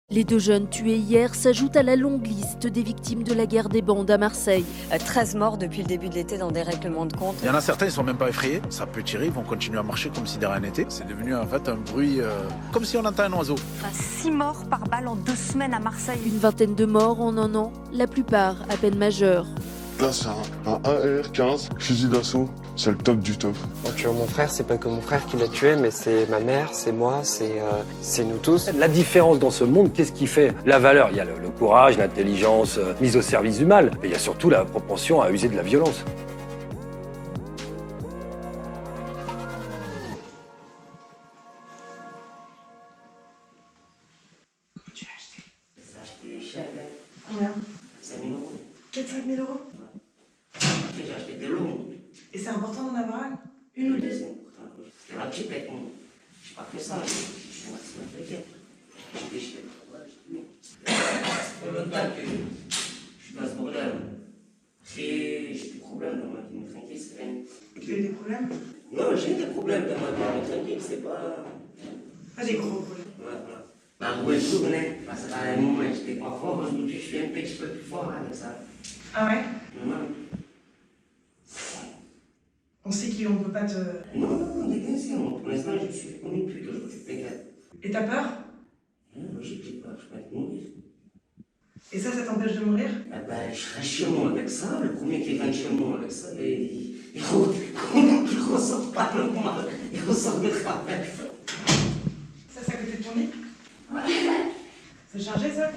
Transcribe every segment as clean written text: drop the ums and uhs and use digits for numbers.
Les 2 jeunes tués hier s'ajoutent à la longue liste des victimes de la guerre des bandes à Marseille. 13 morts depuis le début de l'été dans des règlements de compte. Il y en a certains, ils sont même pas effrayés. Ça peut tirer, ils vont continuer à marcher comme si de rien n'était. C'est devenu en fait un bruit comme si on entend un oiseau. 6 morts par balle en 2 semaines à Marseille. Une vingtaine de morts en 1 an, la plupart à peine majeurs. Là, c'est un AR-15, fusil d'assaut. C'est le top du top. En tuant mon frère, c'est pas que mon frère qui l'a tué, mais c'est ma mère, c'est moi, c'est nous tous. La différence dans ce monde, qu'est-ce qui fait la valeur? Il y a le courage, l'intelligence mise au service du mal. Et il y a surtout la propension à user de la violence. Combien? 5 000 euros. 4-5 000 euros? J'ai acheté des longues. Et c'est important d'en avoir une ou deux? C'est important. C'était la petite avec moi. Je n'ai pas fait ça. Je suis maximum fait. J'ai déchiré. Ça fait longtemps que je suis dans ce bordel. J'ai des problèmes dans ma vie, mais tranquille, c'est rien. Tu as eu des problèmes? Non, j'ai des problèmes dans ma vie, mais tranquille, c'est pas. Pas des gros problèmes. Voilà. Bah, ouais, je tournais, parce qu'à un moment, j'étais pas fort, aujourd'hui, je suis un petit peu plus fort avec ça. Ah ouais? Non. On sait qu'on peut pas te... Non, définitivement. Pour l'instant, je suis connu plus que je suis pécade. Et t'as peur? Non, logique, j'ai peur, je peux pas mourir. Et ça t'empêche de mourir? Ah ben, je serai chez moi avec ça, le premier qui vient chez moi avec ça, il ressort pas normal, il ressort de travail. Ça, c'est à côté de ton lit? Ouais. C'est chargé, ça?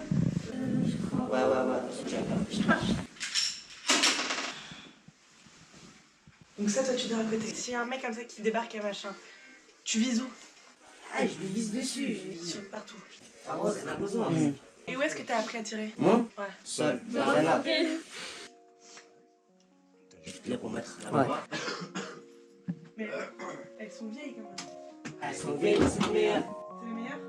Je crois. Ouais, tiens pas. Donc ça, toi, tu dors à côté. S'il y a un mec comme ça qui débarque à machin, tu vises où? Ah, je lui vise dessus, je lui vise Sur partout. Ah ouais, c'est un besoin. Et où est-ce que t'as appris à tirer? Moi? Ouais. Seul, dans un arbre. Je vais les remettre là-bas. Mais elles sont vieilles quand même. Elles sont vieilles, c'est les meilleures. C'est les meilleures?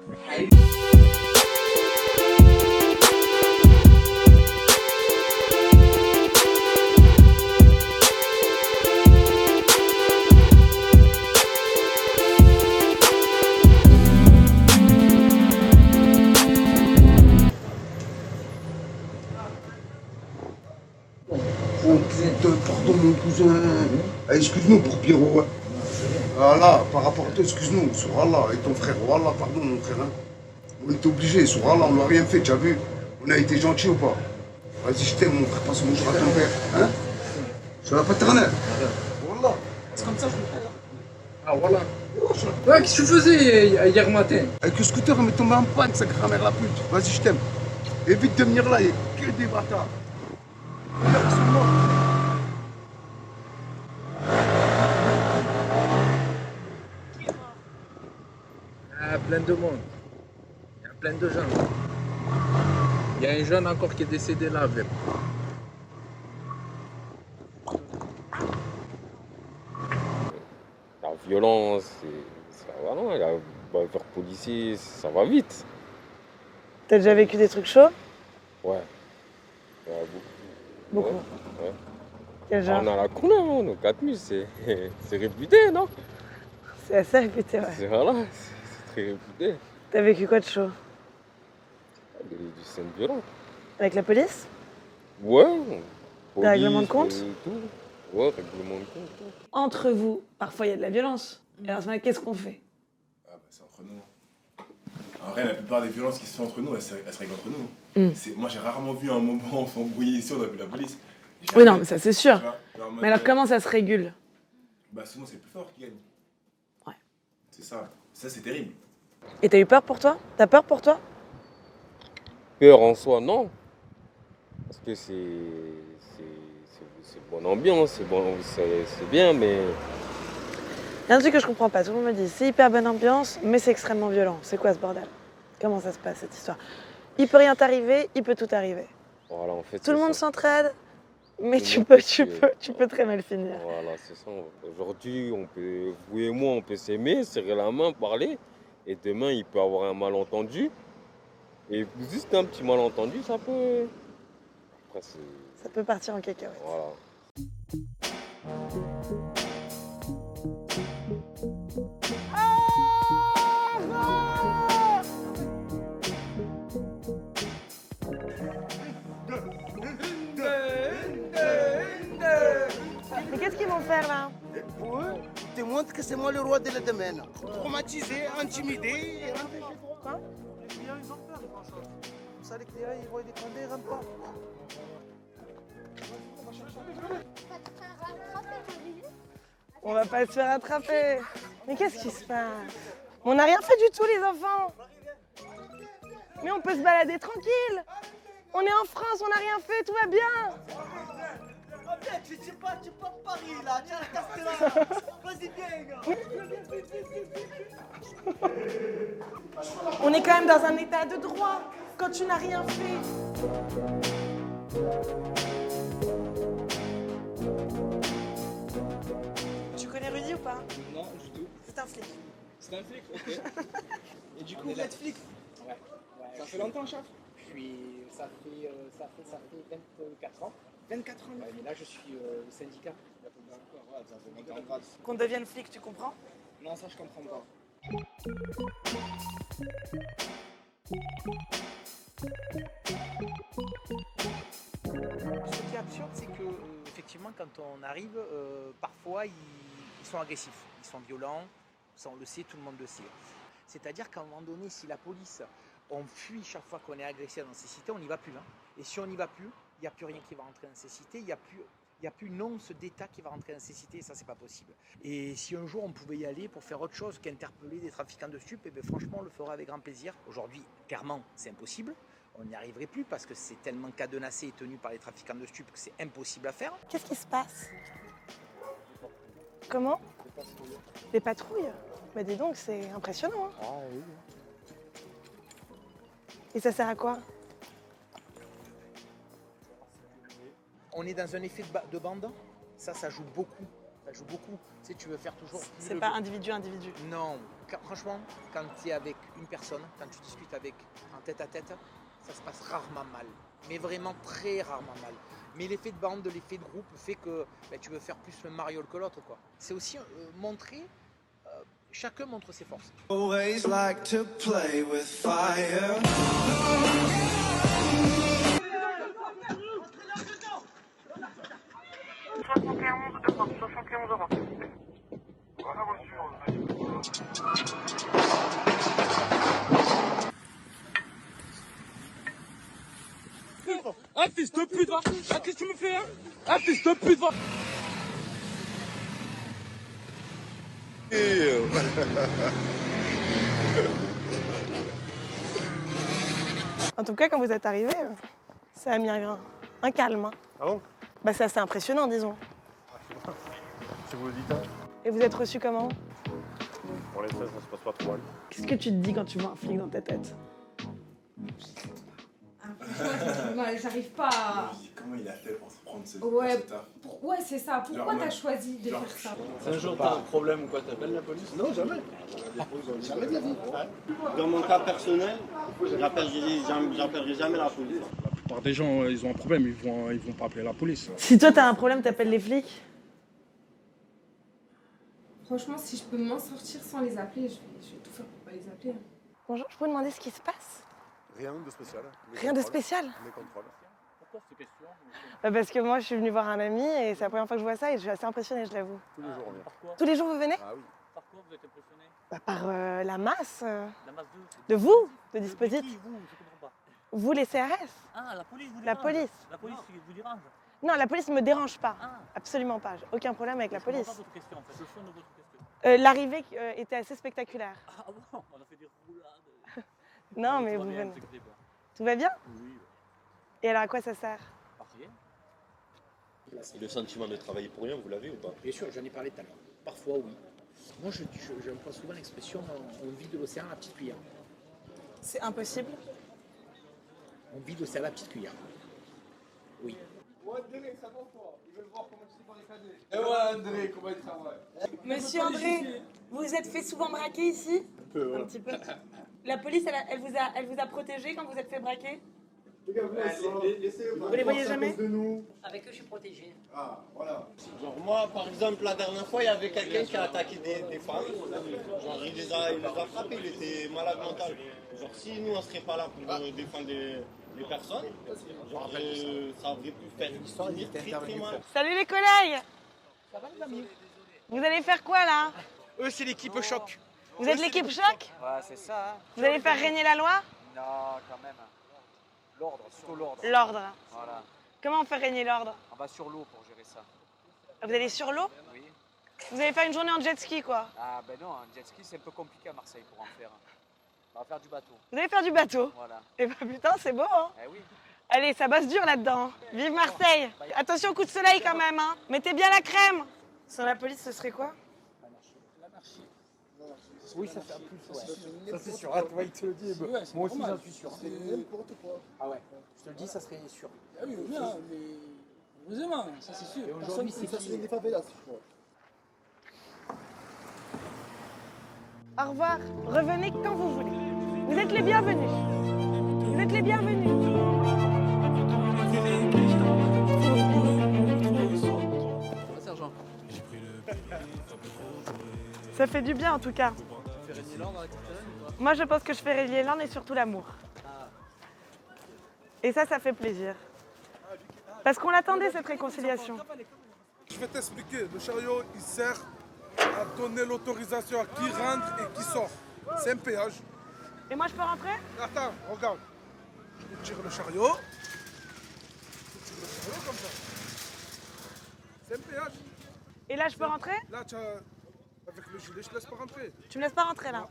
Oh putain, pardon mon cousin. Excuse-nous pour Pierrot. Voilà, par rapport à toi, excuse-nous, sur Allah, et ton frère, voilà, pardon mon frère. Hein. On était obligés, sur Allah, on n'a rien fait, tu as vu? On a été gentils ou pas? Vas-y, je t'aime mon frère, passe bonjour à ton père. Hein? Sur la paternelle. Voilà. C'est comme ça que je me fais. Ah voilà. Ouais, qu'est-ce que tu faisais hier matin? Avec le scooter, on m'est tombé en panne, sa grand-mère la pute. Vas-y, je t'aime. Évite de venir là, il y a que des bâtards. Regarde sur moi. Ah, plein de monde. Il y a plein de gens. Il y a un jeune encore qui est décédé là avec. La violence, voilà, la bavure policier, ça va vite. T'as déjà vécu des trucs chauds? Ouais. Beaucoup. Ouais. Quel genre? On a la couleur, hein, nos 4000, c'est réputé, non? C'est assez réputé, ouais. Voilà, c'est très réputé. T'as vécu quoi de chaud? Des scènes violentes. Avec la police? Ouais. Des règlements de compte? Tout. Ouais, règlement de compte. Tout. Entre vous, parfois il y a de la violence. Et alors, qu'est-ce qu'on fait? Ah bah c'est entre nous. En vrai, la plupart des violences qui se font entre nous, elles se règlent entre nous. Moi, j'ai rarement vu un moment où on s'embrouillait ici, on a vu la police. Oui, non, mais ça c'est sûr. Genre, Mais alors, comment ça se régule? Bah souvent, c'est le plus fort qui gagne. Ouais. C'est ça. Ça, c'est terrible. Et t'as eu peur pour toi? T'as peur pour toi? Peur en soi, non. Parce que c'est bonne ambiance, c'est bien, mais y a un truc que je comprends pas. Tout le monde me dit c'est hyper bonne ambiance, mais c'est extrêmement violent. C'est quoi ce bordel? Comment ça se passe cette histoire? Il peut rien t'arriver, il peut tout arriver. Voilà, en fait, Tout le c'est monde ça. s'entraide, mais Tout le tu monde peux, peut tu peux très mal finir. Voilà, c'est ça. Aujourd'hui, vous et moi, on peut s'aimer, serrer la main, parler. Et demain, il peut avoir un malentendu. Et juste un petit malentendu, ça peut. Après, c'est. Ça peut partir en cacahuète. Voilà. Mais qu'est-ce qu'ils vont faire là? Pour eux, te montre que c'est moi le roi de la domaine. Traumatisé, intimidé. Quoi? Les clients, ils ont peur, ils pensent. Comme ça, les clients, ils voient des condés, ils rentrent pas. On va pas se faire attraper. Mais qu'est-ce qui se passe? On n'a rien fait du tout, les enfants. Mais on peut se balader tranquille. On est en France, on n'a rien fait, tout va bien. Tu sais pas Paris là, tu es là. Vas-y, viens, gars. On est quand même dans un état de droit quand tu n'as rien fait. Tu connais Rudy ou pas? Non, du tout. C'est un flic. C'est un flic, ok. Et du coup, vous êtes flic? Ouais. Ça fait longtemps, chef? Ça fait 24 ans. 24 ans? Ouais, mais là, je suis au syndicat. Ouais, ça fait 20 ans de grade. Qu'on devienne flic, tu comprends? Non, ça, je comprends pas. Ce qui est absurde, c'est que effectivement, quand on arrive, parfois ils sont agressifs, ils sont violents. Ça, on le sait, tout le monde le sait. C'est-à-dire qu'à un moment donné, si la police, on fuit chaque fois qu'on est agressé dans ces cités, on n'y va plus. Hein. Et si on n'y va plus, il n'y a plus rien qui va rentrer dans ces cités, il n'y a plus une once d'État qui va rentrer dans ces cités, et ça, c'est pas possible. Et si un jour on pouvait y aller pour faire autre chose qu'interpeller des trafiquants de stupes, eh bien, franchement, on le ferait avec grand plaisir. Aujourd'hui, clairement, c'est impossible. On n'y arriverait plus parce que c'est tellement cadenassé et tenu par les trafiquants de stupes que c'est impossible à faire. Qu'est-ce qui se passe? Comment? Des patrouilles? Bah dis donc, c'est impressionnant. Hein. Ah oui. Et ça sert à quoi? On est dans un effet de bande, ça joue beaucoup. Ça joue beaucoup. Tu sais, tu veux faire toujours. C'est pas individu. Non, franchement, quand tu es avec une personne, quand tu discutes avec en tête à tête, ça se passe rarement mal. Mais vraiment très rarement mal. Mais l'effet de bande, l'effet de groupe fait que tu veux faire plus le mariole que l'autre, quoi. C'est aussi montrer. Chacun montre ses forces. Always like to play with fire. Ah fils de pute, va! Ah qu'est-ce que tu me fais, hein? Ah fils de pute, va! En tout cas, quand vous êtes arrivé, ça a mis un calme. Hein. Ah bon? Bah c'est assez impressionnant, disons. Si vous le dites. Hein. Et vous êtes reçu comment? Pour les 13, ça se passe pas trop mal. Qu'est-ce que tu te dis quand tu vois un flic dans ta tête? J'arrive pas à... Comment il a fait pour se prendre ce taf? Ouais, c'est ça. Pourquoi t'as choisi de faire ça? Un jour, t'as un problème ou quoi, t'appelles la police? Non, jamais. Jamais de la vie. Dans mon cas personnel, j'appellerai jamais la police. La plupart des gens, ils ont un problème, ils vont pas appeler la police. Si toi t'as un problème, t'appelles les flics? Franchement, si je peux m'en sortir sans les appeler, je vais tout faire pour pas les appeler. Bonjour, je peux vous demander ce qui se passe? Rien de spécial. Rien de spécial? Les contrôles. Pourquoi ces questions? Parce que moi, je suis venue voir un ami et c'est la première fois que je vois ça et je suis assez impressionnée, je l'avoue. Tous les jours, on vient. Pourquoi? Tous les jours, vous venez? Ah oui. Par quoi vous êtes impressionné? Par la masse. La masse de vous, de dispositifs. Qui, vous? Je comprends pas. Vous, les CRS. Ah, la police vous La dérange? police. La police vous dérange? Non, la police me dérange pas. Ah. Absolument pas. J'ai aucun problème avec la police. Je comprends pas votre question, en fait. Le fond de votre question. L'arrivée était assez spectaculaire. Ah bon? On a fait des roulades. Non, mais vous venez. Tout va bien? Oui. Et alors, à quoi ça sert? À rien. Et le sentiment de travailler pour rien, vous l'avez ou pas? Bien sûr, j'en ai parlé tout à l'heure. Parfois, oui. Moi, j'emploie souvent l'expression on vit de l'océan à la petite cuillère. C'est impossible. On vit de l'océan à la petite cuillère. Oui. Ouais, André, ça va quoi? Ils veulent voir comment tu fais les cadets. Et ouais, André, comment il travaille? Monsieur André, vous vous êtes fait souvent braquer ici? Un peu, ouais. Un petit peu. La police, elle vous a protégé quand vous êtes fait braquer? Vous les voyez jamais? Avec eux, je suis protégée. Ah, voilà. Genre moi, par exemple, la dernière fois, il y avait quelqu'un qui a attaqué des femmes. Genre, il les a frappés, il était malade mental. Genre, si nous, on serait pas là pour défendre les personnes, genre, ça aurait pu faire une histoire très mal. Salut les collègues! Ça va les amis? Vous allez faire quoi là? Eux, c'est l'équipe choc. Vous êtes l'équipe choc? Ouais, c'est ça. Hein. Vous allez faire régner la loi? Non, quand même. L'ordre, surtout l'ordre. L'ordre. Voilà. Comment on fait régner l'ordre? On va sur l'eau pour gérer ça. Vous allez sur l'eau? Oui. Vous allez faire une journée en jet ski quoi? Ah ben non, un jet ski c'est un peu compliqué à Marseille pour en faire. On va faire du bateau. Vous allez faire du bateau? Voilà. Et bah putain, c'est beau hein? Eh oui. Allez, ça bosse dur là-dedans. Vive Marseille! Attention au coup de soleil quand même hein! Mettez bien la crème! Sans la police, ce serait quoi? L'anarchie. Oui, ça fait un plus. Ouais. Ça c'est sûr. Ah, toi, il te le dit. Ouais, Moi aussi, normal. j'en suis sûr. C'est n'importe quoi. Ah ouais, je te le dis, ça serait sûr. Ah oui, bien, mais heureusement, ça c'est sûr. Et aujourd'hui, c'est qui? des favelas, je crois. Au revoir. Revenez quand vous voulez. Vous êtes les bienvenus. Vous êtes les bienvenus. Sergent. Ça fait du bien en tout cas. Tu fais régner l'ordre avec cette semaine ou pas? Moi je pense que je fais régner l'ordre et surtout l'amour. Et ça fait plaisir. Parce qu'on l'attendait cette réconciliation. Je vais t'expliquer. Le chariot, il sert à donner l'autorisation à qui rentre et qui sort. C'est un péage. Et moi je peux rentrer? Attends, regarde. Je tire le chariot. Je tire le chariot comme ça. C'est un péage. Et là je peux rentrer? Là, tu as... avec le gilet, je te laisse pas rentrer. Tu me laisses pas rentrer là?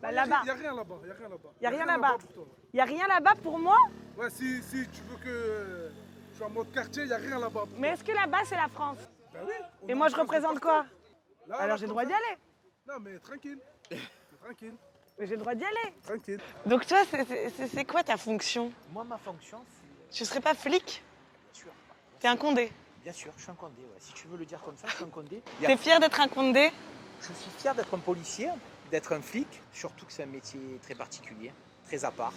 Bah là-bas. Il n'y a rien là-bas. Il n'y a rien là-bas. Y a rien là-bas. pour toi. Y a rien là-bas pour moi? Ouais, si tu veux que je sois en mode quartier, il n'y a rien là-bas. pour Mais toi. est-ce que là-bas c'est la France? Ben oui. Et moi je représente quoi? Là, Alors j'ai le droit d'y aller. Non, mais tranquille. Tranquille. Mais j'ai le droit d'y aller. Tranquille. Donc toi, c'est quoi ta fonction? Moi, ma fonction, c'est. Tu serais pas flic? Bien sûr. T'es un condé. Bien sûr, je suis un condé. Ouais. Si tu veux le dire comme ça, je suis un condé. T'es fier d'être un condé? Je suis fier d'être un policier, d'être un flic, surtout que c'est un métier très particulier, très à part.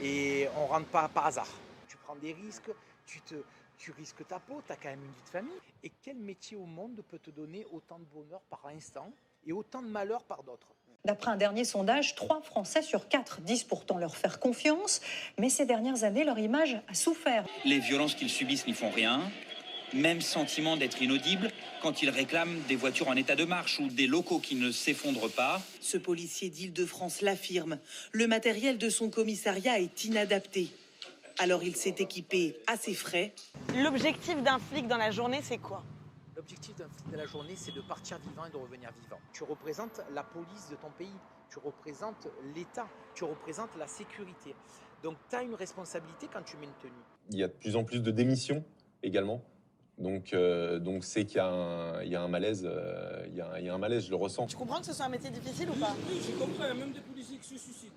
Et on ne rentre pas par hasard. Tu prends des risques, tu risques ta peau, tu as quand même une vie de famille. Et quel métier au monde peut te donner autant de bonheur par instant et autant de malheur par d'autres? D'après un dernier sondage, 3 Français sur 4 disent pourtant leur faire confiance, mais ces dernières années, leur image a souffert. Les violences qu'ils subissent n'y font rien. Même sentiment d'être inaudible quand ils réclament des voitures en état de marche ou des locaux qui ne s'effondrent pas. Ce policier d'Île-de-France l'affirme. Le matériel de son commissariat est inadapté. Alors il s'est équipé à ses frais. L'objectif d'un flic dans la journée, c'est quoi? L'objectif d'un flic de la journée, c'est de partir vivant et de revenir vivant. Tu représentes la police de ton pays, tu représentes l'État, tu représentes la sécurité. Donc tu as une responsabilité quand tu mets une tenue. Il y a de plus en plus de démissions également. Donc c'est qu'il y a un malaise, il y a un malaise, je le ressens. Tu comprends que ce soit un métier difficile ou pas? Oui, je comprends, il y a même des policiers qui se suicident.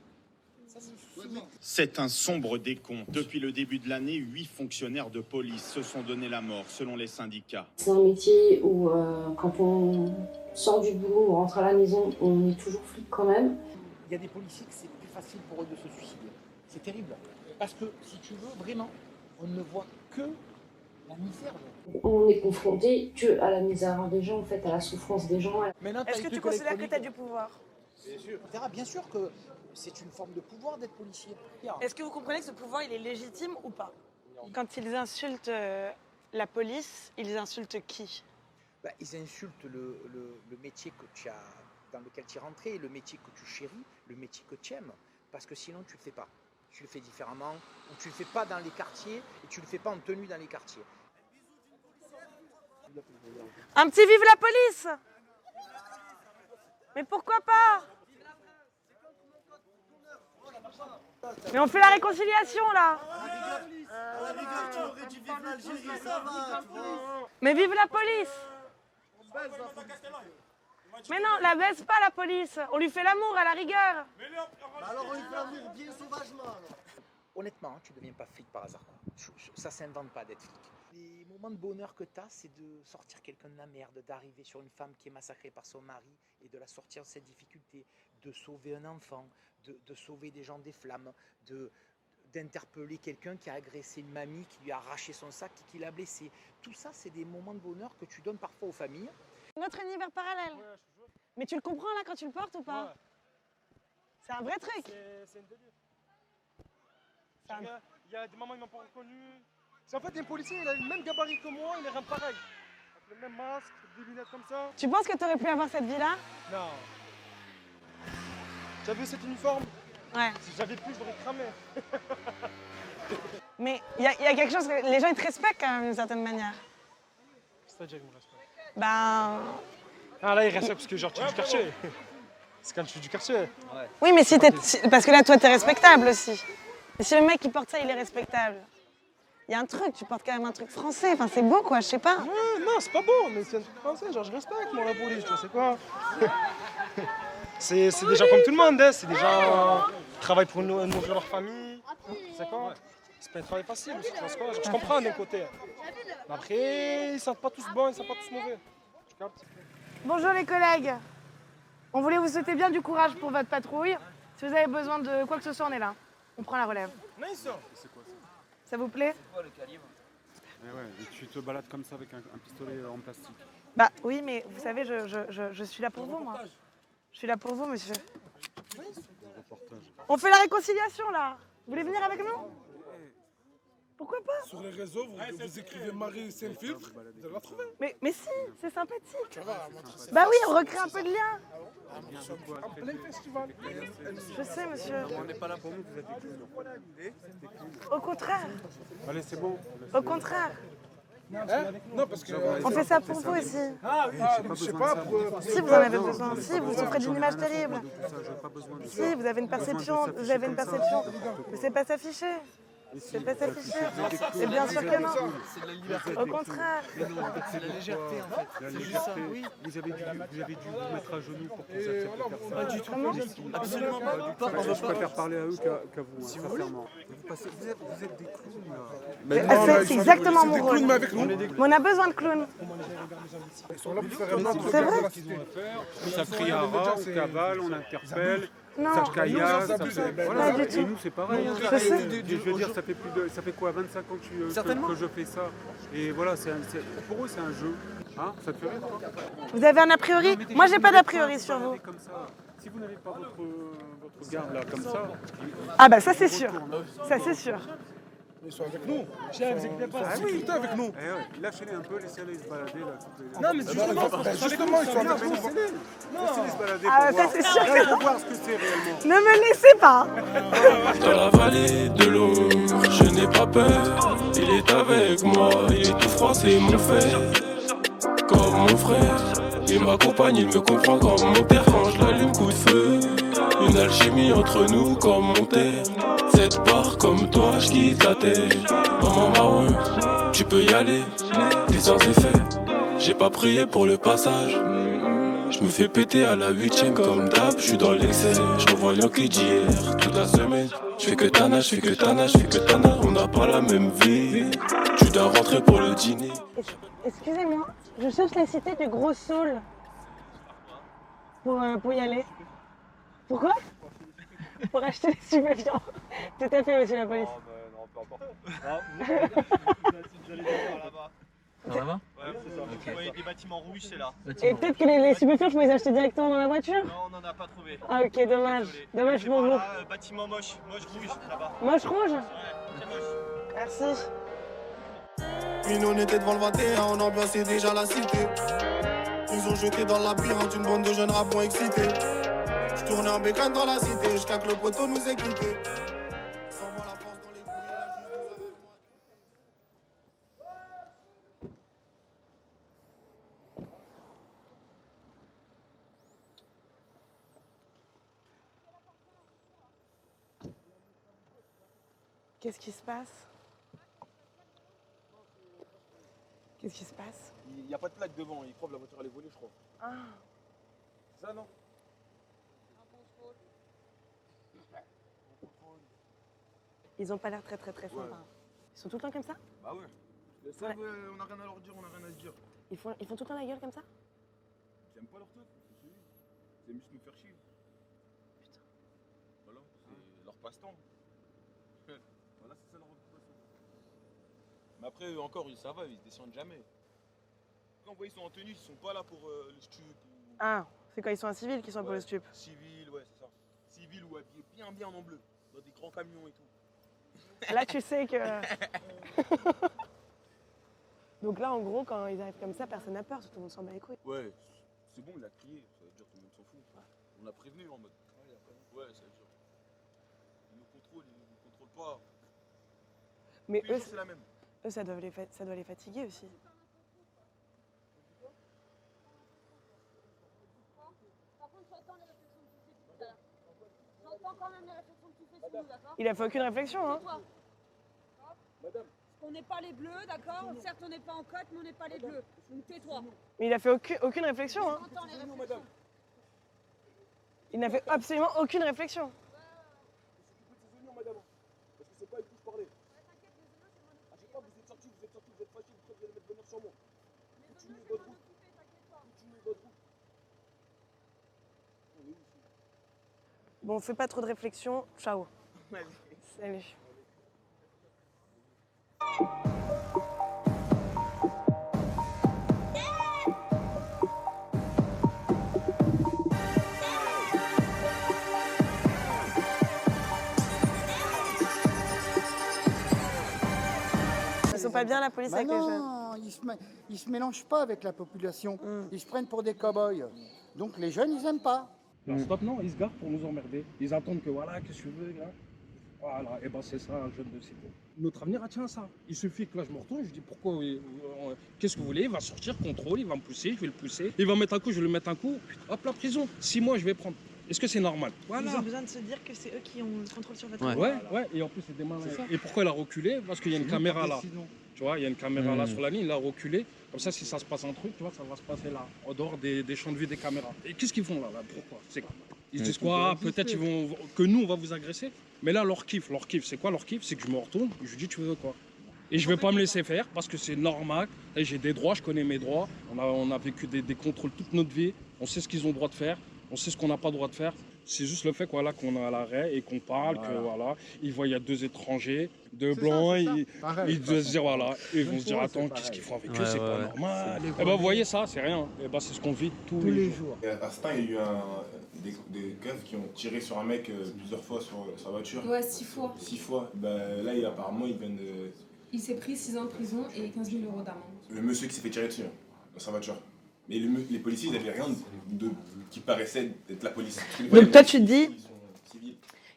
Ça, c'est souvent. C'est un sombre décompte. Depuis le début de l'année, 8 fonctionnaires de police se sont donné la mort, selon les syndicats. C'est un métier où, quand on sort du boulot, on rentre à la maison, on est toujours flic quand même. Il y a des policiers que c'est plus facile pour eux de se suicider. C'est terrible. Parce que, si tu veux, vraiment, on ne voit que la misère. On est confronté que à la misère des gens, en fait, à la souffrance des gens. Est-ce que tu considères que tu as du pouvoir? Bien sûr. Bien sûr que c'est une forme de pouvoir d'être policier. Est-ce que vous comprenez que ce pouvoir, il est légitime ou pas? Quand ils insultent la police, ils insultent qui? Ils insultent le métier que tu as, dans lequel tu es rentré, le métier que tu chéris, le métier que tu aimes. Parce que sinon, tu ne le fais pas. Tu le fais différemment, ou tu ne le fais pas dans les quartiers, et tu ne le fais pas en tenue dans les quartiers. Un petit vive la police! Mais pourquoi pas? Mais on fait la réconciliation là! Mais vive la police! Mais non, la baisse pas la police. On lui fait l'amour à la rigueur. Alors on lui fait l'amour bien sauvagement. Honnêtement, tu ne deviens pas flic par hasard. Ça ne s'invente pas d'être flic. Les moments de bonheur que tu as, c'est de sortir quelqu'un de la merde, d'arriver sur une femme qui est massacrée par son mari et de la sortir de cette difficulté, de sauver un enfant, de sauver des gens des flammes, d'interpeller quelqu'un qui a agressé une mamie, qui lui a arraché son sac et qui l'a blessé. Tout ça, c'est des moments de bonheur que tu donnes parfois aux familles. Notre univers parallèle. Mais tu le comprends là quand tu le portes ou pas? C'est un vrai truc. C'est une délire. Il y a des mamans qui m'ont pas reconnu. C'est en fait un policier, il a le même gabarit que moi, il est rien pareil. Avec le même masque, des lunettes comme ça. Tu penses que tu aurais pu avoir cette vie-là? Non. Tu as vu cet uniforme? Ouais. Si j'avais pu, je l'aurais cramé. Mais il y a quelque chose, les gens ils te respectent quand même d'une certaine manière. C'est-à-dire qu'ils me respectent. Ben... Ah là, il respecte parce que genre tu es du quartier. C'est quand tu es du quartier. Oui, mais parce que là, toi, t'es respectable aussi. Et si le mec qui porte ça, il est respectable. Il y a un truc, tu portes quand même un truc français. Enfin, c'est beau, quoi, je sais pas. Ouais, non, c'est pas beau, mais c'est un truc français. Genre, je respecte, moi, la police, tu sais quoi. C'est des gens comme tout le monde, hein. C'est des gens qui travaillent pour nourrir leur famille. Tu sais quoi. C'est pas un travail facile, tu sais quoi. Genre, je comprends d'un côté. Mais après, ils sont pas tous bons, ils sont pas tous mauvais. Tu captes? Bonjour les collègues. On voulait vous souhaiter bien du courage pour votre patrouille. Si vous avez besoin de quoi que ce soit, on est là. On prend la relève. Nice. C'est quoi ça? Ça vous plaît? C'est quoi le calibre? Et tu te balades comme ça avec un pistolet en plastique? Bah oui, mais vous savez, je suis là pour vous, moi. Je suis là pour vous, monsieur. On fait la réconciliation, là. Vous voulez venir avec nous? Pourquoi pas? Sur les réseaux, vous écrivez Marie sans filtre, vous allez la trouver. Mais si, c'est sympathique. Bah oui, on recrée un peu de lien. En plein festival. Je sais, monsieur. On n'est pas là pour nous, vous êtes des clowns. Au contraire. Allez, c'est bon. Au contraire. Non, parce que... On fait ça pour vous aussi. Ah oui, je sais pas. Si vous en avez besoin, si vous souffrez d'une image terrible. Si vous avez une perception, mais c'est pas s'afficher. C'est pas s'afficher. C'est bien sûr que non. C'est de la liberté. Au contraire. C'est la légèreté en fait. La légèreté. Vous avez dû vous mettre à genoux pour que cette personne. Pas du tout. Absolument pas. Je préfère parler à eux qu'à vous, sincèrement. Vous êtes des clowns. C'est exactement mon rôle. Mais avec nous. Mais on a besoin de clowns. Ils sont là pour faire un autre. C'est vrai. Ça crie à rat, on cavale, on interpelle. Non. Ça caillasse, ça fait... Voilà. Pas du tout. Et nous, c'est pareil. Je sais. Je veux dire, ça fait quoi, 25 ans que je fais ça. Et voilà, pour eux, c'est un jeu. Hein, ça te fait rire, toi? Vous avez un a priori? Moi, j'ai pas d'a priori sur vous. Comme ça. Si vous n'avez pas votre garde là, comme ça... Ah bah ça, c'est sûr. Ça, c'est sûr. Ils sont avec nous. Ah oui, ils sont avec nous. Lâchez-les un peu, laissez-les se balader là. Non, mais justement, ils sont avec nous. Laissez-les se balader Ah, pour ça, voir. c'est sûr. Pour voir ce que c'est réellement. Ne me laissez pas. Dans la vallée de l'eau, je n'ai pas peur. Il est avec moi, il est tout froid, c'est mon frère. Comme mon frère, il m'accompagne, il me comprend comme mon père. Quand je l'allume, coup de feu. Une alchimie entre nous comme mon terre. Cette part comme toi, je quitte la terre. Maman marron, tu peux y aller, t'es sans effet. J'ai pas prié pour le passage. Je me fais péter à la 8ème comme d'hab, je suis dans l'excès. Je revois Yankee d'hier toute la semaine. Je fais que tana, je fais que tana, je fais que tana. On n'a pas la même vie. Tu dois rentrer pour le dîner. Excusez-moi, je cherche la cité du Gros Saule pour y aller. Pourquoi? Pour acheter des stupéfiants. Tout à fait, monsieur la police. Non, peu importe. Là-bas? Ouais, c'est ça. Vous voyez des bâtiments rouges, c'est là. Et peut-être que les stupéfiants, je peux les acheter directement dans la voiture? Non, on n'en a pas trouvé. Ah ok, dommage. Dommage pour vous. Bâtiment moche rouge, là-bas. Moche rouge? Ouais, très moche. Merci. Une on était devant le 21, on ambiançait déjà la cité. Ils ont jeté dans le labyrinthe une bande de jeunes rapons excités. Je tournais en bécane dans la cité, jusqu'à que le poteau nous ait quittés. Qu'est-ce qui se passe? Qu'est-ce qui se passe? Il n'y a pas de plaque devant, ils croient que la voiture elle est volée, je crois. Ah. Ça, non. Ils ont pas l'air très sympas. Ils sont tout le temps comme ça? Bah ouais. Les savent, on a rien à leur dire, on a rien à se dire. Ils font tout le temps la gueule comme ça? J'aime pas leur truc, c'est juste nous faire chier. Putain. Voilà, c'est leur passe-temps. Voilà, c'est ça leur occupation. Mais après, encore, ça va, ils descendent jamais. Quand vous voyez, ils sont en tenue, ils sont pas là pour le stup. Ah, c'est quand ils sont en civil qu'ils sont pour le stup. Civil, ouais, c'est ça. Civil ou habillés bien en bleu, dans des grands camions et tout. Là, tu sais que... Donc là, en gros, quand ils arrivent comme ça, personne n'a peur, tout le monde s'en bat les couilles. Ouais, c'est bon, il a crié, ça veut dire que tout le monde s'en fout. On a prévenu en mode. Ouais, ça veut dire. Ils nous contrôlent, ils nous contrôlent pas. Mais Tous les eux, jours, c'est la même. Eux, ça doit les fatiguer aussi. Par contre, j'entends les réflexions que tu fais tout à l'heure. J'entends quand même les réflexions que tu fais sur nous, d'accord? Il a fait aucune réflexion, hein. Madame. On n'est pas les bleus, d'accord? Certes, on n'est pas en cote, mais on n'est pas les bleus. Donc tais-toi. Mais il a fait aucune réflexion, hein. J'entends les réflexions. Il n'a fait absolument aucune réflexion. Madame. Parce que c'est pas avec qui je parlais. À chaque fois, vous êtes sortis, vous êtes fâchés, vous allez mettre bonheur sur moi. Continuez votre route. Continuez votre route. Bon, fais pas trop de réflexion. Ciao. Salut. Ils sont pas bien la police avec les jeunes. Non, ils se mélangent pas avec la population. Ils se prennent pour des cow-boys. Donc les jeunes, ils aiment pas. Stop, non, ils se garent pour nous emmerder. ils attendent que voilà, qu'est-ce que tu veux, là. Voilà, et ben c'est ça un jeune de cité. Notre avenir tient à ça. Il suffit que là je me retourne, je dis pourquoi, qu'est-ce que vous voulez, il va sortir, contrôle, il va me pousser, je vais le pousser. Il va mettre un coup, je vais lui mettre un coup, hop, la prison. 6 mois, je vais prendre. Est-ce que c'est normal? Voilà. Ils ont besoin de se dire que c'est eux qui ont le contrôle sur votre vie. Ouais, ouais, et en plus c'est des malins. Et pourquoi il a reculé? Parce qu'il y a une caméra là. Tu vois, il y a une caméra là sur la ligne, il a reculé. Comme ça, si ça se passe un truc, tu vois, ça va se passer là, en dehors des champs de vue des caméras. Et qu'est-ce qu'ils font là, pourquoi? Ils se disent quoi? Peut-être que nous, on va vous agresser. Mais là, leur kiff, c'est quoi leur kiff? C'est que je me retourne, je lui dis, tu veux quoi? Et je vais pas me laisser faire parce que c'est normal. Et j'ai des droits, je connais mes droits. On a vécu des contrôles toute notre vie. On sait ce qu'ils ont le droit de faire. On sait ce qu'on n'a pas le droit de faire. C'est juste le fait qu'on est à l'arrêt et qu'on parle, que voilà, ils voient il y a 2 étrangers, 2 blancs, ils doivent se dire voilà, ils vont se dire attends, qu'est-ce qu'ils font avec eux, c'est pas normal. Et ben vous voyez ça, c'est rien. Et ben c'est ce qu'on vit tous les jours. Et à Stein, il y a eu des keufs qui ont tiré sur un mec plusieurs fois sur sa voiture. Ouais, 6 fois. 6 fois. Ben, là, apparemment, ils viennent de... Il s'est pris 6 ans de prison et 15 000 € d'amende. Le monsieur qui s'est fait tirer dessus, dans sa voiture. Mais les policiers, ils n'avaient rien qui paraissait être la police. Donc toi, tu te dis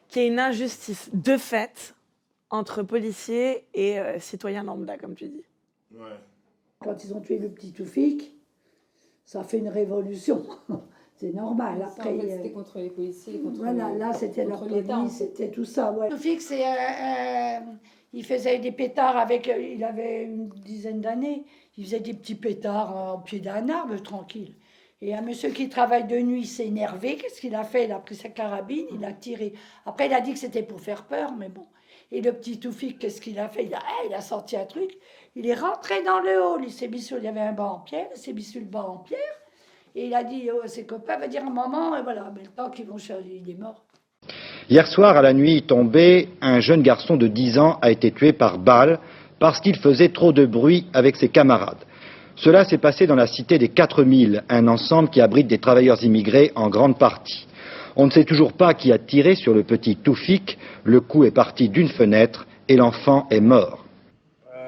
qu'il y a une injustice de fait entre policiers et citoyens lambda, comme tu dis. Ouais. Quand ils ont tué le petit Toufik, ça a fait une révolution. C'est normal. Après, en fait, c'était contre les policiers, contre voilà, là, c'était leur police, c'était tout ça. Ouais. Toufik, il faisait des pétards avec... Il avait une dizaine d'années. Il faisait des petits pétards au pied d'un arbre, tranquille. Et un monsieur qui travaille de nuit s'est énervé. Qu'est-ce qu'il a fait? Il a pris sa carabine, il a tiré. Après, il a dit que c'était pour faire peur, mais bon. Et le petit Toufik, qu'est-ce qu'il a fait? Il a sorti un truc. Il est rentré dans le hall. Il s'est mis sur... Il y avait un banc en pierre. Il s'est mis sur le banc en pierre. Et il a dit à ses copains, va dire un moment, et voilà. Mais le temps qu'ils vont chercher, il est mort. Hier soir, à la nuit tombée, un jeune garçon de 10 ans a été tué par balle parce qu'il faisait trop de bruit avec ses camarades. Cela s'est passé dans la cité des 4000, un ensemble qui abrite des travailleurs immigrés en grande partie. On ne sait toujours pas qui a tiré sur le petit Toufik. Le coup est parti d'une fenêtre et l'enfant est mort.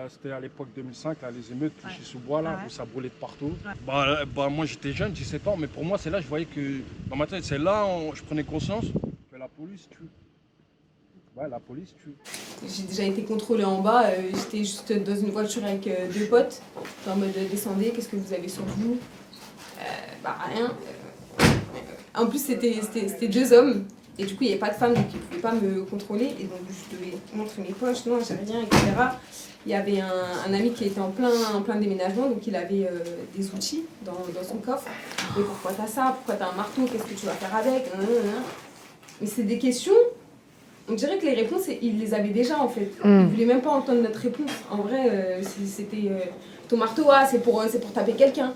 C'était à l'époque 2005, là, les émeutes, Touchy-sous-Bois, là, où ça brûlait de partout. Bah, moi j'étais jeune, 17 ans, mais pour moi c'est là, je voyais que, dans ma tête, c'est là je prenais conscience que la police tue. Ouais, la police tue. J'ai déjà été contrôlée en bas, j'étais juste dans une voiture avec 2 potes, en mode descendez, qu'est-ce que vous avez sur vous? Bah rien. En plus c'était 2 hommes, Et du coup, il n'y avait pas de femme, donc il ne pouvait pas me contrôler. Et donc, je devais montrer mes poches, non, j'ai rien, etc. Il y avait un ami qui était en plein déménagement, donc il avait des outils dans son coffre. Mais pourquoi t'as ça? Pourquoi t'as un marteau? Qu'est-ce que tu vas faire avec? Mais c'est des questions, on dirait que les réponses, ils les avaient déjà en fait. Ils ne voulaient même pas entendre notre réponse. En vrai, c'était ton marteau, c'est pour taper quelqu'un.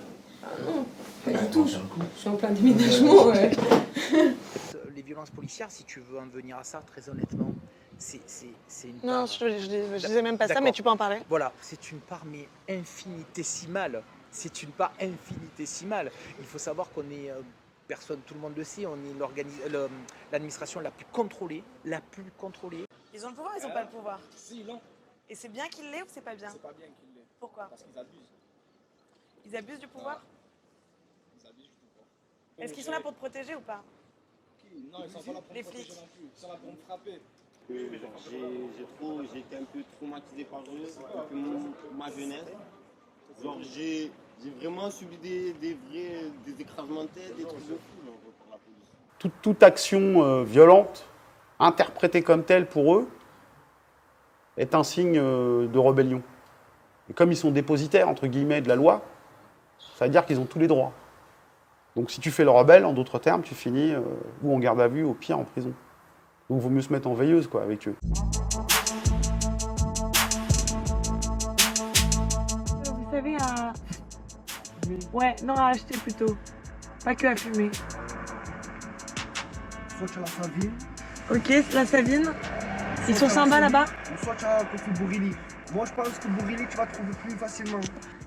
Non, pas du tout. Je suis en plein déménagement. Les violences policières, si tu veux en venir à ça, très honnêtement, c'est une part... Non, je disais même pas ça, mais tu peux en parler. Voilà, c'est une part mais infinitésimale. C'est une part infinitésimale. Il faut savoir qu'on est, personne, tout le monde le sait, on est l'administration la plus contrôlée, Ils ont le pouvoir, ils n'ont pas le pouvoir. Si, non. Et c'est bien qu'il l'ait ou c'est pas bien? C'est pas bien qu'il l'ait. Pourquoi? Parce qu'ils abusent. Ils abusent du pouvoir? Ils abusent du pouvoir. Est-ce qu'ils sont là pour te protéger ou pas? Non, ils sont pas là pour me protéger non plus. Ils sont là pour me frapper. J'ai été un peu traumatisé par eux depuis ma jeunesse. Genre j'ai vraiment subi des écrasements de tête, des trucs de fou pour la police. Toute action violente, interprétée comme telle pour eux, est un signe de rébellion. Et comme ils sont dépositaires, entre guillemets, de la loi, ça veut dire qu'ils ont tous les droits. Donc si tu fais le rebelle, en d'autres termes, tu finis ou en garde à vue, au pire en prison. Donc il vaut mieux se mettre en veilleuse quoi, avec eux. Vous savez, à... Ouais, non, à acheter plutôt. Pas que à fumer. Soit tu as la Savine. Ok, la Savine. Ils sont sympas là-bas? Ou soit tu as Kofi Bourili. Moi je pense que Bourili tu vas trouver plus facilement.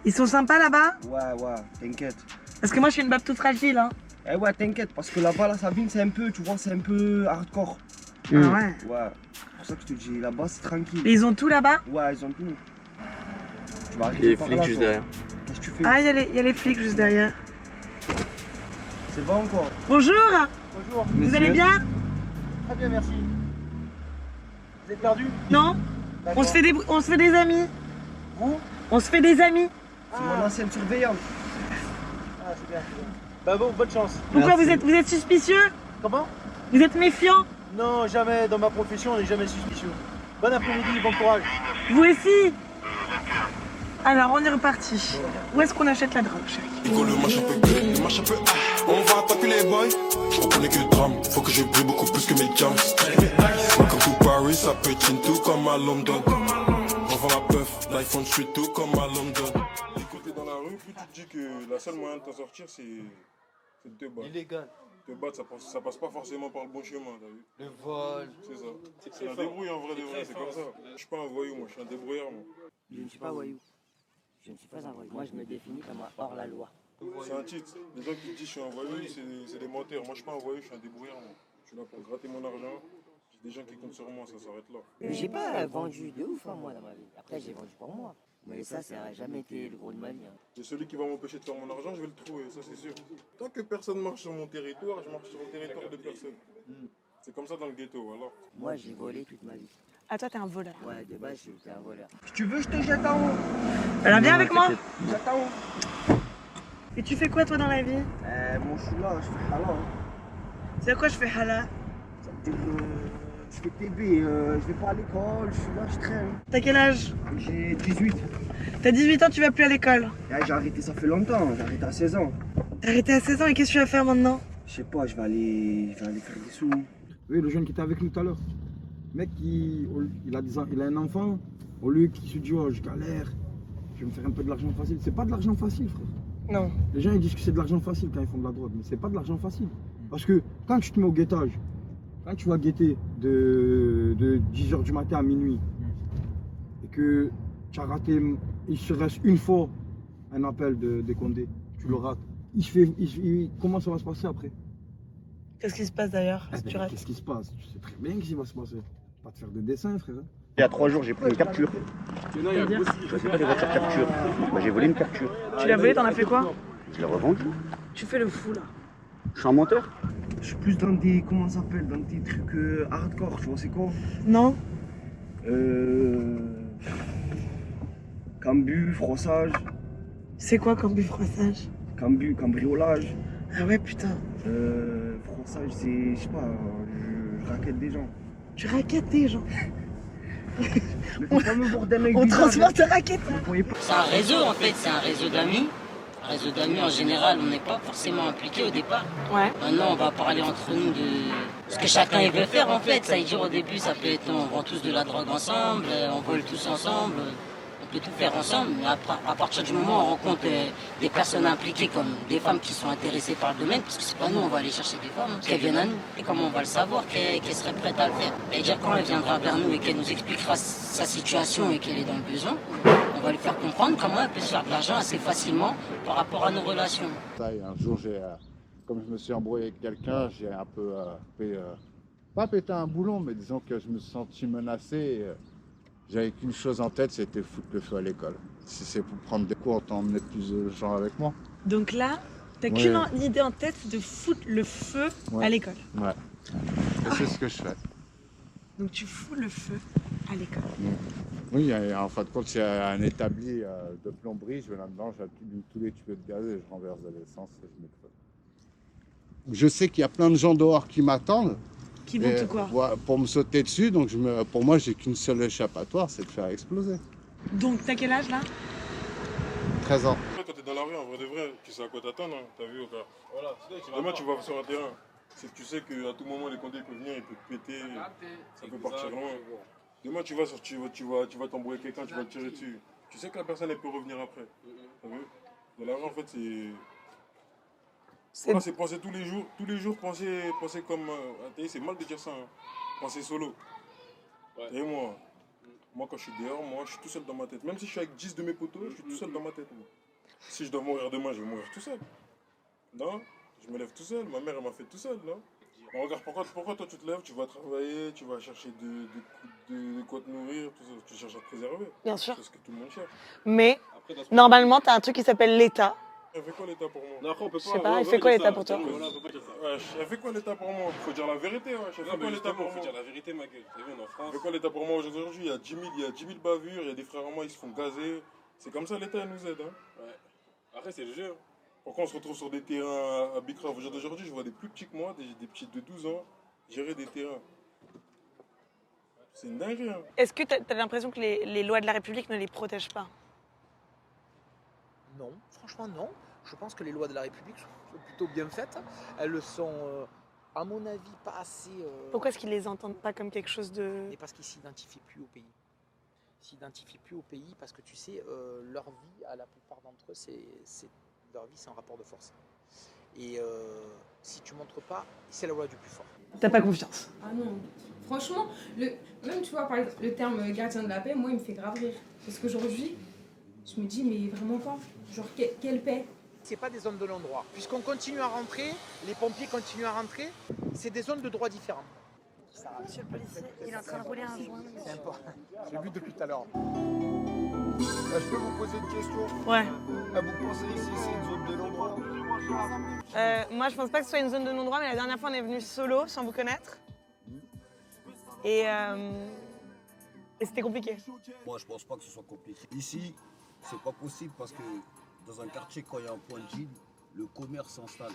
Ils sont sympas là-bas? Ouais, t'inquiète. Parce que moi je suis une bab toute fragile, hein. Eh ouais, t'inquiète, parce que là-bas la Savine c'est un peu, tu vois, c'est un peu hardcore. Ah ouais? Ouais, c'est pour ça que je te dis, là-bas c'est tranquille. Et ils ont tout là-bas? Ouais, ils ont tout. Tu vas Il y a les flics juste derrière. Qu'est-ce que tu fais? Ah, il y a les flics juste derrière. C'est bon quoi? Bonjour! Bonjour. Vous allez bien? Très bien, merci. Vous êtes perdu? Non? On se fait des amis. Vous? On se fait des amis. C'est mon ancienne surveillante. Ah, c'est bien. Bah bon, bonne chance. Pourquoi vous êtes suspicieux? Comment? Vous êtes méfiant? Non, jamais. Dans ma profession, on n'est jamais suspicieux. Bon après-midi, bon courage. Vous aussi? Alors, on est reparti. Où est-ce qu'on achète la drogue, chérie? Le match un peu bleu, le match un peu on va attaquer les boys. Je reconnais que le drame, faut que je brille beaucoup plus que mes jams. Welcome to Paris, ça peut être tout comme à London. On vend la puff, l'iPhone Street tout comme à London. Plus t'es dans la rue, plus tu te dis que la seule moyen de t'en sortir, c'est de te battre. Illégal. Te battre, ça passe pas forcément par le bon chemin, t'as vu? Le vol. C'est ça. C'est un débrouille en vrai de vrai, c'est comme ça. Je suis pas un voyou, moi, je suis un débrouillard, moi. Je ne suis pas voyou. Je ne suis pas un voyou. Moi, je me définis comme un hors-la-loi. C'est un titre. Les gens qui disent je suis un voyou, c'est des menteurs. Moi, je suis pas un voyou, je suis un débrouillard, moi. Je suis là pour gratter mon argent. J'ai des gens qui comptent sur moi, ça s'arrête là. J'ai pas vendu de ouf, moi, dans ma vie. Après, j'ai vendu pour moi. Mais ça n'a jamais été le gros de ma vie. Et celui qui va m'empêcher de faire mon argent, je vais le trouver, ça c'est sûr. Tant que personne marche sur mon territoire, je marche sur le territoire de personne. C'est comme ça dans le ghetto, voilà. Moi, j'ai volé toute ma vie. Ah, toi, t'es un voleur. Ouais, de base, j'étais un voleur. Si tu veux, je te jette en haut. Alors, viens avec moi. Jette en haut. Et tu fais quoi, toi, dans la vie? Moi, je suis là, je fais hala. C'est à quoi je fais hala? Ça veut dire je fais TB, je vais pas à l'école, je suis là, je traîne. T'as quel âge? J'ai 18. T'as 18 ans, tu vas plus à l'école? J'ai arrêté ça fait longtemps, j'ai arrêté à 16 ans. T'as arrêté à 16 ans et qu'est-ce que tu vas faire maintenant? Je sais pas, je vais aller faire des sous. Oui, le jeune qui était avec nous tout à l'heure. Le mec, il a un enfant, au lieu qu'il se dit oh je galère, je vais me faire un peu de l'argent facile. C'est pas de l'argent facile, frère. Non. Les gens ils disent que c'est de l'argent facile quand ils font de la drogue, mais c'est pas de l'argent facile. Parce que quand tu te mets au guettage, quand tu vas guetter de 10h du matin à minuit, et que tu as raté, il se reste une fois un appel des Condés, tu le rates, comment ça va se passer après? Qu'est-ce qui se passe d'ailleurs? Qu'est-ce qui se passe? Tu sais très bien ce qui va se passer. Pas te faire de dessin, frère. Il y a 3 jours, j'ai pris une capture. Je sais pas des voitures capture. Bah, j'ai volé une capture. Tu l'as volé, t'en as fait quoi? Je l'ai revendue. Tu fais le fou là. Je suis un menteur. Je suis plus dans des, comment ça s'appelle, dans des trucs hardcore, tu vois, c'est quoi? Non. Cambu, froissage. C'est quoi cambu, froissage? Cambu, cambriolage. Ah ouais, putain. Froissage, c'est, je sais pas, Je raquette des gens. Tu raquettes des gens. Le fameux bordel avec On du transporte raquettes. C'est un réseau en fait, c'est un réseau d'amis. Un réseau d'amis en général, on n'est pas forcément impliqué au départ. Ouais. Maintenant, on va parler entre nous de ce que chacun il veut faire en fait. Ça veut dire au début, ça peut être on vend tous de la drogue ensemble, on vole tous ensemble. On peut tout faire ensemble, mais après, à partir du moment où on rencontre des personnes impliquées comme des femmes qui sont intéressées par le domaine, parce que c'est pas nous, on va aller chercher des femmes, qu'elles viennent à nous. Et comment on va le savoir, qu'elle serait prête à le faire. C'est-à-dire quand elle viendra vers nous et qu'elle nous expliquera sa situation et qu'elle est dans le besoin, on va lui faire comprendre comment elle peut se faire de l'argent assez facilement par rapport à nos relations. Un jour, comme je me suis embrouillé avec quelqu'un, j'ai un peu, pas pété un boulon, mais disons que je me suis senti menacé. J'avais qu'une chose en tête, c'était foutre le feu à l'école. Si c'est pour prendre des cours, autant emmener plus de gens avec moi. Donc là, t'as qu'une idée en tête, c'est de foutre le feu à l'école. Ouais. Et c'est ce que je fais. Donc tu fous le feu à l'école. Oui, en fin de compte, c'est un établi de plomberie. Je vais là-dedans, j'allume tous les tuyaux de gaz et je renverse de l'essence et je mets le feu. Je sais qu'il y a plein de gens dehors qui m'attendent. Qui vont te quoi? Pour me sauter dessus, donc pour moi, j'ai qu'une seule échappatoire, c'est de faire exploser. Donc t'as quel âge là? 13 ans. Quand t'es dans la rue, en vrai de vrai, tu sais à quoi t'attendre, hein. T'as vu au cas. Voilà, demain tu vas sur un terrain. C'est que tu sais qu'à tout moment les condés peuvent venir, ils peuvent te péter, ça peut partir loin. Demain tu vas t'embrouiller quelqu'un, tu vas te tirer dessus. Tu sais que la personne elle peut revenir après. T'as vu? Dans la rue en fait c'est penser tous les jours penser comme. C'est mal de dire ça, hein. Penser solo. Ouais. Et moi quand je suis dehors, je suis tout seul dans ma tête. Même si je suis avec 10 de mes potos, je suis tout seul dans ma tête. Moi. Si je dois mourir demain, je vais mourir tout seul. Non, je me lève tout seul. Ma mère elle m'a fait tout seul, non. Bon, regarde, pourquoi toi tu te lèves, tu vas travailler, tu vas chercher de quoi te nourrir, tout ça, tu cherches à te préserver. Bien sûr. C'est ce que tout le monde cherche. Mais normalement, t'as un truc qui s'appelle l'État. Elle fait quoi l'État pour moi? Non, après, on peut pas. Je sais pas, il fait quoi l'État pour toi? Elle fait quoi l'État pour moi? Faut dire la vérité, ouais. Elle fait quoi l'État pour moi? Faut dire la vérité, ma gueule. T'as vu, on est en France. Elle fait quoi l'État pour moi aujourd'hui? Il y a 10 000 bavures, il y a des frères à moi, ils se font gazer. C'est comme ça l'État, elle nous aide, hein. Ouais. Après, c'est le jeu. Pourquoi on se retrouve sur des terrains à Bicra? Aujourd'hui, je vois des plus petits que moi, des petits de 12 ans, gérer des terrains. C'est une dinguerie, hein. Est-ce que t'as l'impression que les lois de la République ne les protègent pas? Non, franchement non. Je pense que les lois de la République sont plutôt bien faites. Elles sont, à mon avis, pas assez... Pourquoi est-ce qu'ils les entendent pas comme quelque chose de... Et parce qu'ils s'identifient plus au pays. Ils s'identifient plus au pays parce que tu sais, leur vie, à la plupart d'entre eux, leur vie, c'est un rapport de force. Et si tu montres pas, c'est la loi du plus fort. T'as pas confiance? Ah non. Franchement, même tu vois, par exemple, le terme gardien de la paix, moi, il me fait grave rire. Parce qu'aujourd'hui, je me dis, mais vraiment pas. Genre, quelle paix? C'est pas des zones de non-droit. Puisqu'on continue à rentrer, les pompiers continuent à rentrer, c'est des zones de droit différentes. Monsieur le policier, il est en train de rouler un joint. C'est important. J'ai vu depuis tout à l'heure. Je peux vous poser une question? Ouais. Vous pensez ici c'est une zone de non-droit? Moi, je pense pas que ce soit une zone de non-droit, mais la dernière fois, on est venu solo, sans vous connaître. Et c'était compliqué. Moi, je pense pas que ce soit compliqué. Ici, c'est pas possible parce que dans un quartier, quand il y a un point de deal, le commerce s'installe.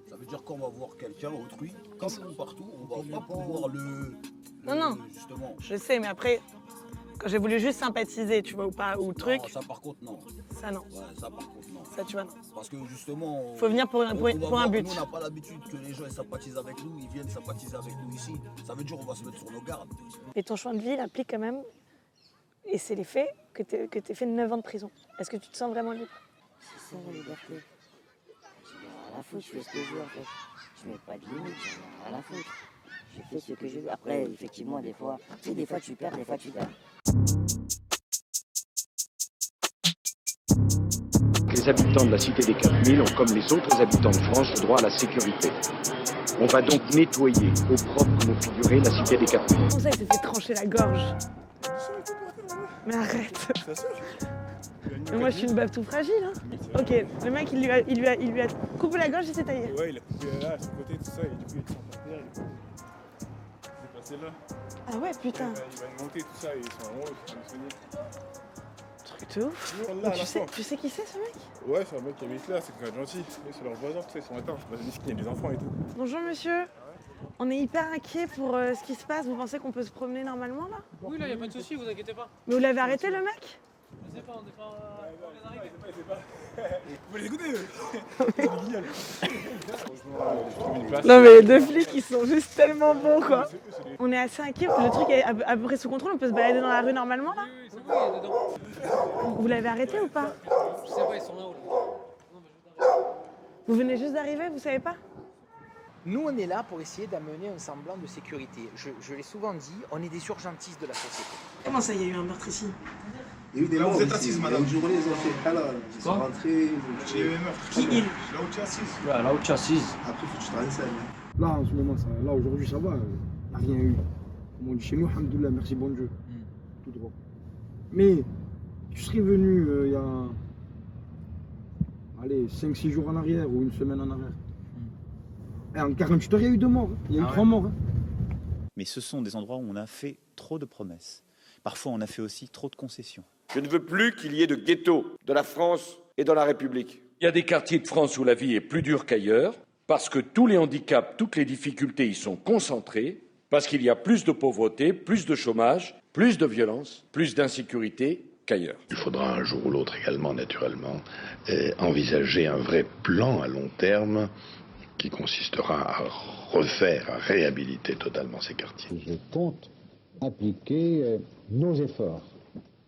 Ça veut dire qu'on va voir quelqu'un, autrui, comme partout, on va pas pouvoir Non, justement. Je sais, mais après, quand j'ai voulu juste sympathiser, tu vois, ou pas, ou truc. Non, ça par contre, non. Ça, non. Ouais, ça par contre, non. Ça, tu vois, non. Parce que justement... Faut venir pour un but. Nous, on n'a pas l'habitude que les gens ils sympathisent avec nous, ils viennent sympathiser avec nous ici. Ça veut dire qu'on va se mettre sur nos gardes. Et ton choix de vie, il implique quand même, et c'est les faits, que t'aies fait 9 ans de prison. Est-ce que tu te sens vraiment libre? C'est ça la liberté. J'en ai rien à foutre, je fais ce que je veux en fait. Je mets pas de limite, j'en ai rien à foutre. Je fais ce que je veux. Après, effectivement, des fois tu perds, des fois tu gagnes. Les habitants de la cité des 4000 ont, comme les autres habitants de France, le droit à la sécurité. On va donc nettoyer au propre nos figurés la cité des 4000. Comment ça, il s'est fait trancher la gorge? Mais arrête. Mais moi, je suis une baffe tout fragile. Hein. Ok, le mec, il lui a coupé la gorge et s'est taillé. Ouais, il a coupé là, à son côté, tout ça, et du coup, il est en terre. Il est passé là. Ah ouais, putain. Il va monter tout ça, et ils sont en haut, ils sont soignés. Truc de ouf. Tu sais qui c'est, ce mec? Ouais, c'est un mec qui habite là, c'est quelqu'un de gentil. C'est leur voisin, tout ça, ils sont atteints. Il y a des enfants et tout. Bonjour, monsieur. On est hyper inquiets pour ce qui se passe. Vous pensez qu'on peut se promener normalement là? Oui, là, il n'y a pas de souci, vous inquiétez pas. Mais vous l'avez arrêté le mec? Je sais pas, on est pas... Vous les écoutez Non mais les deux flics ils sont juste tellement bons quoi. On est assez inquiets, le truc est à peu près sous contrôle, on peut se balader dans la rue normalement là? Oui, c'est bon, il est dedans. Vous l'avez arrêté ou pas? Je sais pas, ils sont là-haut. Vous venez juste d'arriver, vous savez pas? Nous, on est là pour essayer d'amener un semblant de sécurité. Je l'ai souvent dit, on est des urgentistes de la société. Comment ça, il y a eu un meurtre ici? Il y a eu des morts. Vous êtes assise, madame. Une journée, ils ont fait halal. Ils sont rentrés. J'ai eu un meurtre. Qui il? Là où tu es assise. Ouais, là où tu es assise. Après, faut que tu te renseignes. Là, en ce moment, là, aujourd'hui, ça va. Il n'y a rien eu. Comme on dit chez nous, alhamdoulilah, merci bon Dieu. Tout droit. Mais tu serais venu il y a. Allez, 5-6 jours en arrière ou une semaine en arrière. Et en 48 heures, il y a eu 2 morts. Il y a eu 3 morts. Mais ce sont des endroits où on a fait trop de promesses. Parfois, on a fait aussi trop de concessions. Je ne veux plus qu'il y ait de ghetto de la France et dans la République. Il y a des quartiers de France où la vie est plus dure qu'ailleurs, parce que tous les handicaps, toutes les difficultés y sont concentrées, parce qu'il y a plus de pauvreté, plus de chômage, plus de violence, plus d'insécurité qu'ailleurs. Il faudra un jour ou l'autre également, naturellement, envisager un vrai plan à long terme qui consistera à refaire, à réhabiliter totalement ces quartiers. Je compte appliquer nos efforts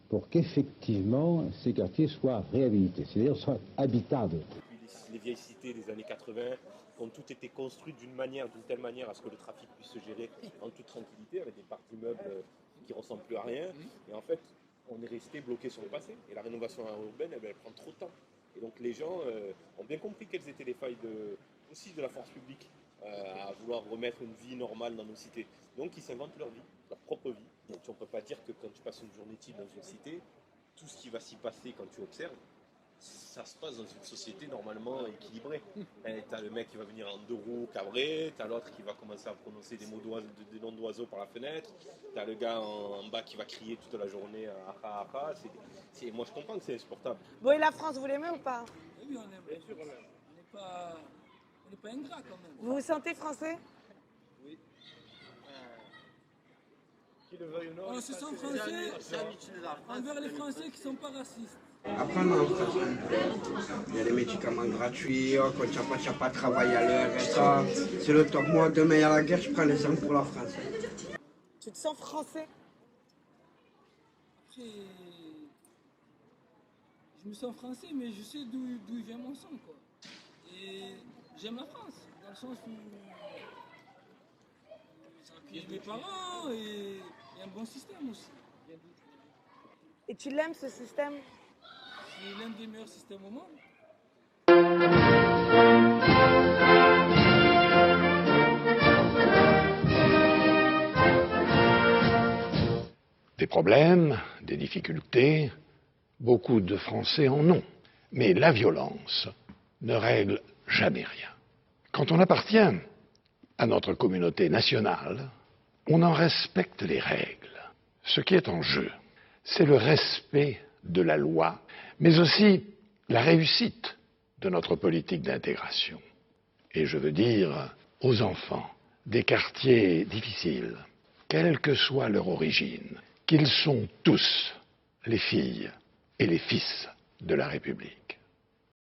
pour qu'effectivement ces quartiers soient réhabilités, c'est-à-dire soient habitables. Les vieilles cités des années 80 ont toutes été construites d'une telle manière à ce que le trafic puisse se gérer en toute tranquillité, avec des parcs d'immeubles qui ressemblent plus à rien. Et en fait, on est resté bloqué sur le passé. Et la rénovation urbaine, elle prend trop de temps. Et donc les gens ont bien compris quelles étaient les failles aussi de la force publique à vouloir remettre une vie normale dans nos cités. Donc ils s'inventent leur vie, leur propre vie. Donc on ne peut pas dire que quand tu passes une journée type dans une cité, tout ce qui va s'y passer quand tu observes, ça se passe dans une société normalement équilibrée. T'as le mec qui va venir en 2 roues cabré, t'as l'autre qui va commencer à prononcer des noms d'oiseaux par la fenêtre, t'as le gars en bas qui va crier toute la journée aha aha. Moi je comprends que c'est insupportable. Bon et la France, vous l'aimez ou pas? Oui, on aime, bien sûr, on n'est pas ingrat quand même. Vous vous sentez français? Oui. Qui le veuille ou non, on se sent français envers les Français qui ne sont pas racistes. Apprendre en français. Il y a des médicaments gratuits, quand tu n'as pas de travail à l'heure et ça. C'est le top. Moi, demain, il y a la guerre, je prends les armes pour la France. Tu te sens français? Après, je me sens français, mais je sais d'où vient mon sang, quoi. Et j'aime la France, dans le sens où ça accueille mes parents et il y a un bon système aussi. Et tu l'aimes ce système? C'est l'un des meilleurs systèmes au monde. Des problèmes, des difficultés, beaucoup de Français en ont. Mais la violence ne règle jamais rien. Quand on appartient à notre communauté nationale, on en respecte les règles. Ce qui est en jeu, c'est le respect de la loi, mais aussi la réussite de notre politique d'intégration. Et je veux dire aux enfants des quartiers difficiles, quelle que soit leur origine, qu'ils sont tous les filles et les fils de la République.